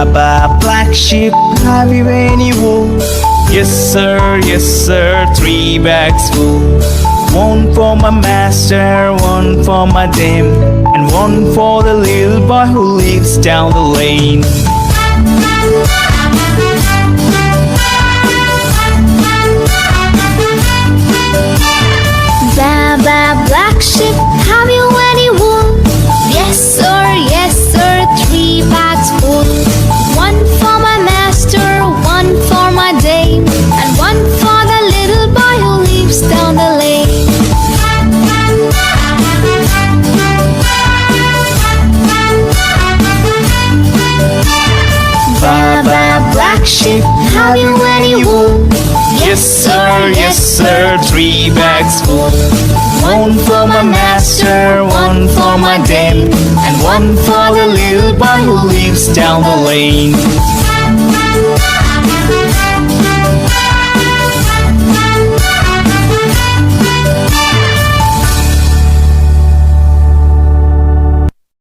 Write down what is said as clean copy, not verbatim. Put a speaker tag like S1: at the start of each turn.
S1: Baa Baa Black Sheep, have you any wool? Yes sir, 3 bags full. One for my master, one for my dame, and one for the little boy who lives down the lane.
S2: Baa Baa Black Sheep, have you any wool? Yes sir, 3 bags full. One for my master, one for my dame, and one for the little boy who lives down the lane. Baa Baa Black Sheep, have you any wool?
S1: Yes sir, 3 bags full. One for my master, one for my dame, and one for the little boy who lives down the lane.